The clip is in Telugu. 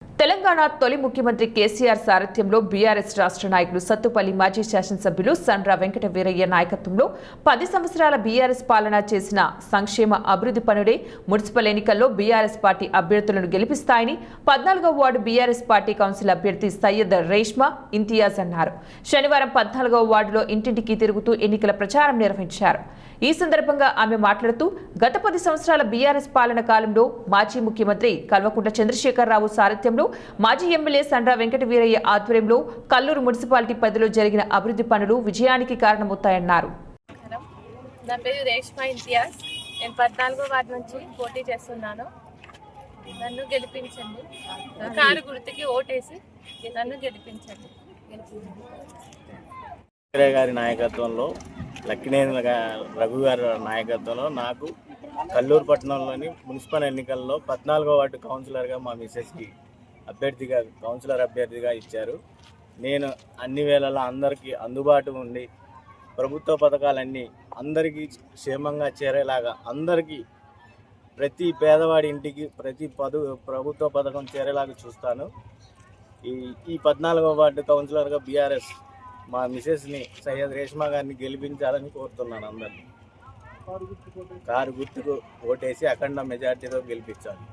తెలంగాణ తొలి ముఖ్యమంత్రి కేసీఆర్ సారథ్యంలో బీఆర్ఎస్ రాష్ట్ర నాయకులు సత్తుపల్లి మాజీ శాసనసభ్యులు సండ్ర వెంకట వీరయ్య నాయకత్వంలో 10 సంవత్సరాల బీఆర్ఎస్ పాలన చేసిన సంక్షేమ అభివృద్ధి పనులే మున్సిపల్ ఎన్నికల్లో బీఆర్ఎస్ పార్టీ అభ్యర్థులను గెలిపిస్తాయని 14వ వార్డు బీఆర్ఎస్ పార్టీ కౌన్సిల్ అభ్యర్థి సయ్యద్ రేష్మా ఇంతియాజ్ అన్నారు. శనివారం 14వ వార్డులో ఇంటింటికి తిరుగుతూ ఎన్నికల ప్రచారం నిర్వహించారు. ఈ సందర్భంగా ఆమె మాట్లాడుతూ గత 10 సంవత్సరాల బీఆర్ఎస్ పాలన కాలంలో మాజీ ముఖ్యమంత్రి కల్వకుంట్ల చంద్రశేఖరరావు సారథ్యంలో మాజీ ఎమ్మెల్యే సండ్ర వెంకట వీరయ్య ఆధ్వర్యంలో కల్లూరు మున్సిపాలిటీ పరిధిలో జరిగిన అభివృద్ధి పనులు విజయానికి కారణమవుతాయన్నారు. నా పేరు రేష్మా ఇంతియాజ్. నేను 14వ వార్డు నుంచి పోటీ చేస్తున్నాను. నన్ను గెలిపించండి. కారు గుర్తుకి ఓటేసి నన్ను గెలిపించండి. గారి నాయకత్వంలో లక్కినేని రఘు గారి నాయకత్వంలో నాకు కల్లూరు పట్టణంలోని మున్సిపల్ ఎన్నికల్లో 14వ వార్డు కౌన్సిలర్గా మా మిసెస్కి కౌన్సిలర్ అభ్యర్థిగా ఇచ్చారు. నేను అన్ని వేళలా అందరికీ అందుబాటు ఉండి ప్రభుత్వ పథకాలన్నీ అందరికీ క్షేమంగా చేరేలాగా అందరికీ ప్రతి పేదవాడి ఇంటికి ప్రతి ప్రభుత్వ పథకం చేరేలాగా చూస్తాను. ఈ 14వ వార్డు కౌన్సిలర్గా బీఆర్ఎస్ మా మిసెస్ని సయ్యద్ రేష్మా గారిని గెలిపించాలని కోరుతున్నాను. అందరినీ కారు గుర్తుకు ఓటేసి అఖండ మెజార్టీతో గెలిపించాలి.